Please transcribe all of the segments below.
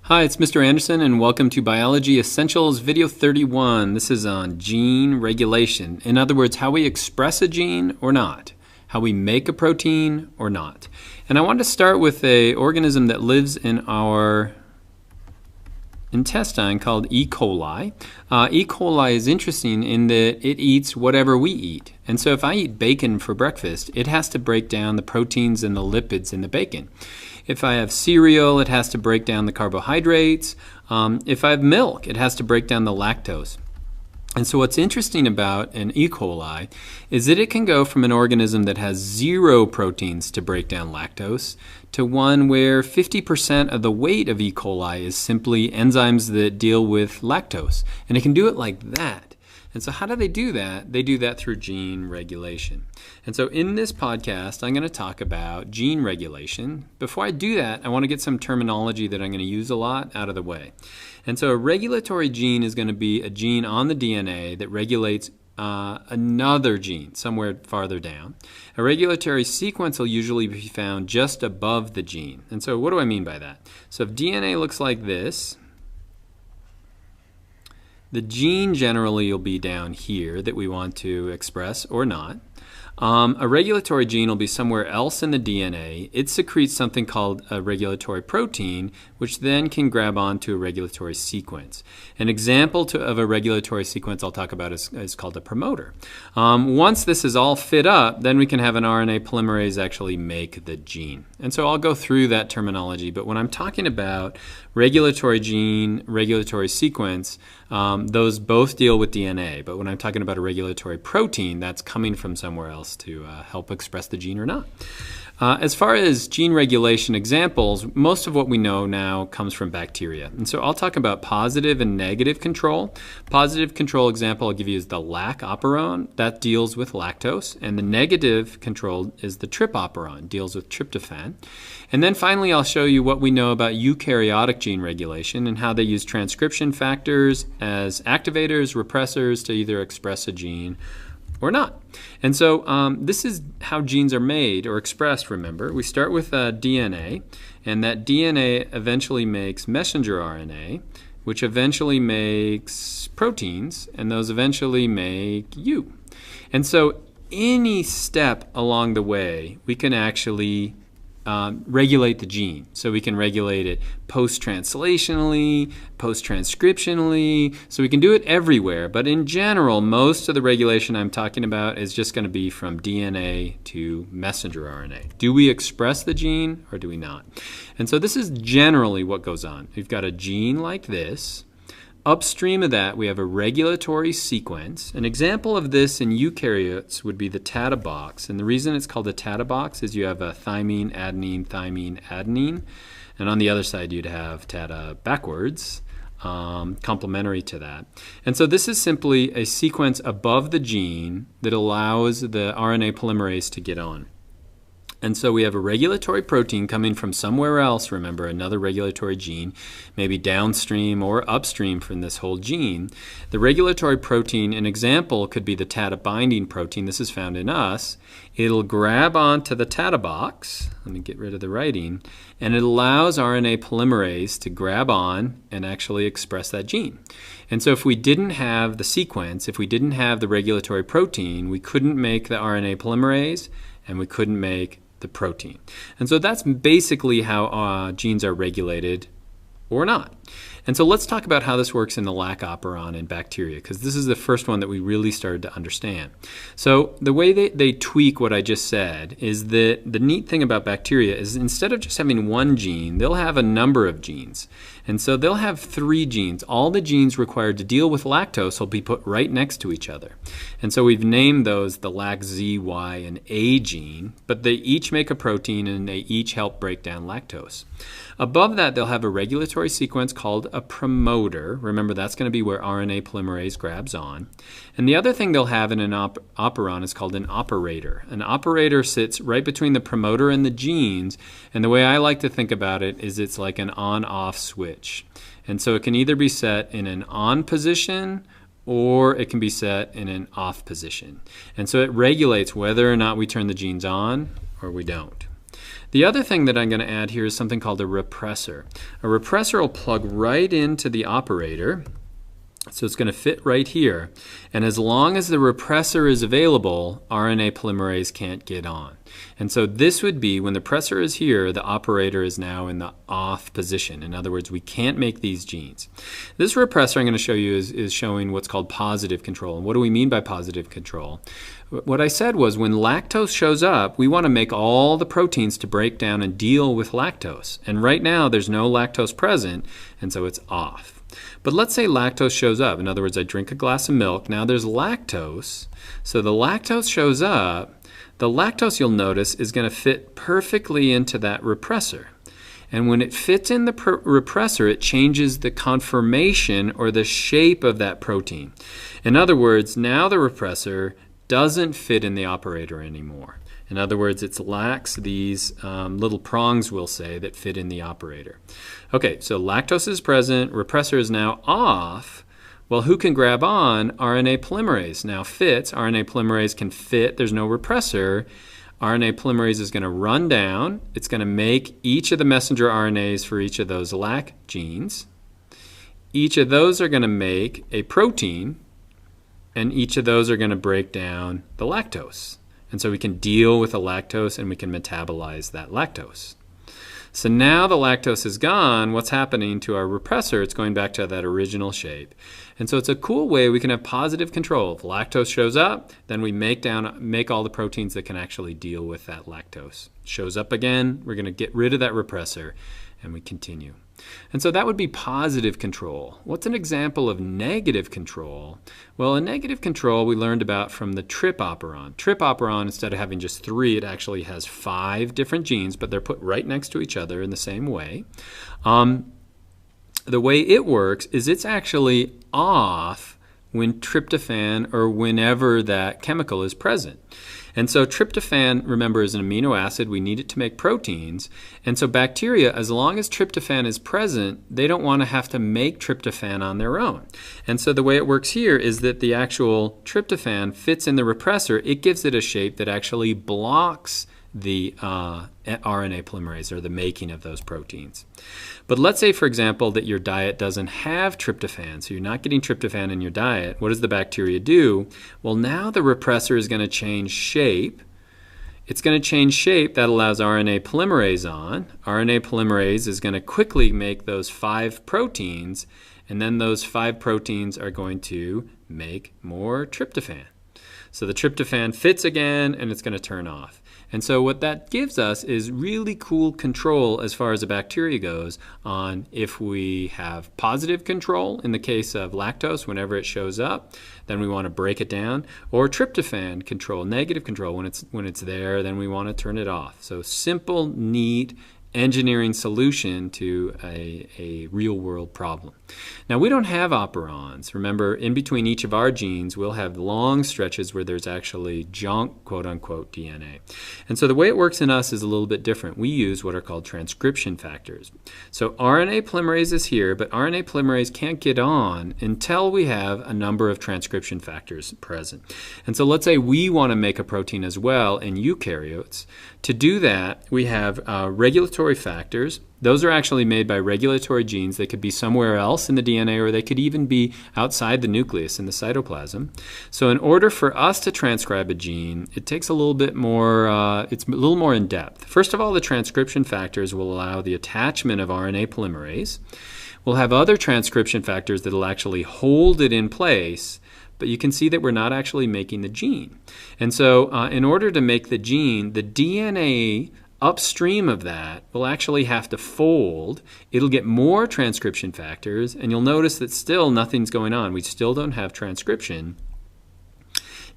Hi, it's Mr. Anderson, and welcome to Biology Essentials Video 31. This is on gene regulation. In other words, how we express a gene or not, how we make a protein or not. And I want to start with an organism that lives in our intestine called E. coli. E. coli is interesting in that it eats whatever we eat. And so if I eat bacon for breakfast, it has to break down the proteins and the lipids in the bacon. If I have cereal, it has to break down the carbohydrates. If I have milk, it has to break down the lactose. And so what's interesting about an E. coli is that it can go from an organism that has 0 proteins to break down lactose to one where 50% of the weight of E. coli is simply enzymes that deal with lactose. And it can do it like that. And so how do they do that? They do that through gene regulation. And so in this podcast, I'm going to talk about gene regulation. Before I do that, I want to get some terminology that I'm going to use a lot out of the way. And so a regulatory gene is going to be a gene on the DNA that regulates another gene somewhere farther down. A regulatory sequence will usually be found just above the gene. And so what do I mean by that? So if DNA looks like this, the gene generally will be down here that we want to express or not. A regulatory gene will be somewhere else in the DNA. It secretes something called a regulatory protein, which then can grab onto a regulatory sequence. An example of a regulatory sequence I'll talk about is called a promoter. Once this is all fit up, then we can have an RNA polymerase actually make the gene. And so I'll go through that terminology, but when I'm talking about regulatory gene, regulatory sequence, those both deal with DNA. But when I'm talking about a regulatory protein, that's coming from somewhere else to help express the gene or not. As far as gene regulation examples, most of what we know now comes from bacteria. And so I'll talk about positive and negative control. Positive control example I'll give you is the lac operon. That deals with lactose. And the negative control is the trip operon, deals with tryptophan. And then finally, I'll show you what we know about eukaryotic gene regulation and how they use transcription factors as activators, repressors to either express a gene or not. And so this is how genes are made or expressed, remember. We start with DNA, and that DNA eventually makes messenger RNA, which eventually makes proteins, and those eventually make you. And so any step along the way, we can actually regulate the gene. So we can regulate it post-translationally, post-transcriptionally, so we can do it everywhere. But in general, most of the regulation I'm talking about is just going to be from DNA to messenger RNA. Do we express the gene or do we not? And so this is generally what goes on. We've got a gene like this. Upstream of that, we have a regulatory sequence. An example of this in eukaryotes would be the TATA box. And the reason it's called a TATA box is you have a thymine, adenine, thymine, adenine. And on the other side, you'd have TATA backwards, complementary to that. And so this is simply a sequence above the gene that allows the RNA polymerase to get on. And so we have a regulatory protein coming from somewhere else, remember, another regulatory gene, maybe downstream or upstream from this whole gene. The regulatory protein, an example could be the TATA binding protein. This is found in us. It'll grab onto the TATA box. Let me get rid of the writing. And it allows RNA polymerase to grab on and actually express that gene. And so if we didn't have the sequence, if we didn't have the regulatory protein, we couldn't make the RNA polymerase and we couldn't make the protein. And so that's basically how genes are regulated or not. And so let's talk about how this works in the lac operon in bacteria, because this is the first one that we really started to understand. So the way they tweak what I just said is that the neat thing about bacteria is instead of just having one gene, they'll have a number of genes. And so they'll have 3 genes. All the genes required to deal with lactose will be put right next to each other. And so we've named those the LAC-Z, Y, and A gene, but they each make a protein and they each help break down lactose. Above that, they'll have a regulatory sequence called a promoter. Remember, that's going to be where RNA polymerase grabs on. And the other thing they'll have in an operon is called an operator. An operator sits right between the promoter and the genes, and the way I like to think about it is it's like an on-off switch. And so it can either be set in an on position or it can be set in an off position. And so it regulates whether or not we turn the genes on or we don't. The other thing that I'm going to add here is something called a repressor. A repressor will plug right into the operator. So it's going to fit right here. And as long as the repressor is available, RNA polymerase can't get on. And so this would be when the pressor is here, the operator is now in the off position. In other words, we can't make these genes. This repressor I'm going to show you is showing what's called positive control. And what do we mean by positive control? What I said was when lactose shows up, we want to make all the proteins to break down and deal with lactose. And right now there's no lactose present, and so it's off. But let's say lactose shows up. In other words, I drink a glass of milk. Now there's lactose. So the lactose shows up. The lactose, you'll notice, is going to fit perfectly into that repressor. And when it fits in the repressor, it changes the conformation or the shape of that protein. In other words, now the repressor doesn't fit in the operator anymore. In other words, it lacks these little prongs, we'll say, that fit in the operator. Okay, so lactose is present, repressor is now off. Well, who can grab on? RNA polymerase now fits. RNA polymerase can fit. There's no repressor. RNA polymerase is going to run down. It's going to make each of the messenger RNAs for each of those lac genes. Each of those are going to make a protein, and each of those are going to break down the lactose. And so we can deal with the lactose and we can metabolize that lactose. So now the lactose is gone. What's happening to our repressor? It's going back to that original shape. And so it's a cool way we can have positive control. If lactose shows up, then we make all the proteins that can actually deal with that lactose. Shows up again, we're going to get rid of that repressor, and we continue. And so that would be positive control. What's an example of negative control? Well, a negative control we learned about from the TRP operon. TRP operon, instead of having just 3, it actually has 5 different genes, but they're put right next to each other in the same way. The way it works is it's actually off when tryptophan or whenever that chemical is present. And so tryptophan, remember, is an amino acid. We need it to make proteins. And so bacteria, as long as tryptophan is present, they don't want to have to make tryptophan on their own. And so the way it works here is that the actual tryptophan fits in the repressor. It gives it a shape that actually blocks the RNA polymerase, or the making of those proteins. But let's say, for example, that your diet doesn't have tryptophan, so you're not getting tryptophan in your diet. What does the bacteria do? Well, now the repressor is going to change shape. It's going to change shape. That allows RNA polymerase on. RNA polymerase is going to quickly make those 5 proteins, and then those 5 proteins are going to make more tryptophan. So the tryptophan fits again, and it's going to turn off. And so what that gives us is really cool control as far as a bacteria goes on if we have positive control in the case of lactose whenever it shows up, then we want to break it down, or tryptophan control, negative control, when it's there, then we want to turn it off. So simple, neat engineering solution to a real-world problem. Now, we don't have operons. Remember, in between each of our genes, we'll have long stretches where there's actually junk, quote-unquote, DNA. And so the way it works in us is a little bit different. We use what are called transcription factors. So RNA polymerase is here, but RNA polymerase can't get on until we have a number of transcription factors present. And so let's say we want to make a protein as well in eukaryotes. To do that, we have regulatory factors. Those are actually made by regulatory genes. They could be somewhere else in the DNA, or they could even be outside the nucleus in the cytoplasm. So in order for us to transcribe a gene, it takes a little bit more, it's a little more in depth. First of all, the transcription factors will allow the attachment of RNA polymerase. We'll have other transcription factors that will actually hold it in place, but you can see that we're not actually making the gene. And so in order to make the gene, the DNA upstream of that will actually have to fold. It'll get more transcription factors, and you'll notice that still nothing's going on. We still don't have transcription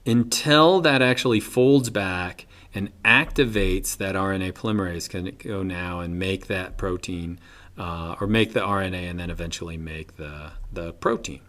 until that actually folds back and activates that RNA polymerase. Can go now and make that protein or make the RNA and then eventually make the protein.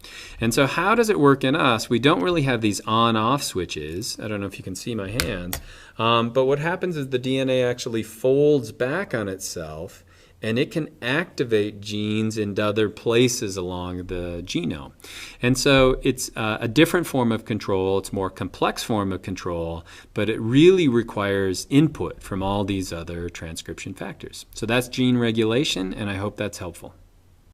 And so how does it work in us? We don't really have these on-off switches. I don't know if you can see my hands. But what happens is the DNA actually folds back on itself, and it can activate genes in other places along the genome. And so it's a different form of control. It's a more complex form of control, but it really requires input from all these other transcription factors. So that's gene regulation, and I hope that's helpful.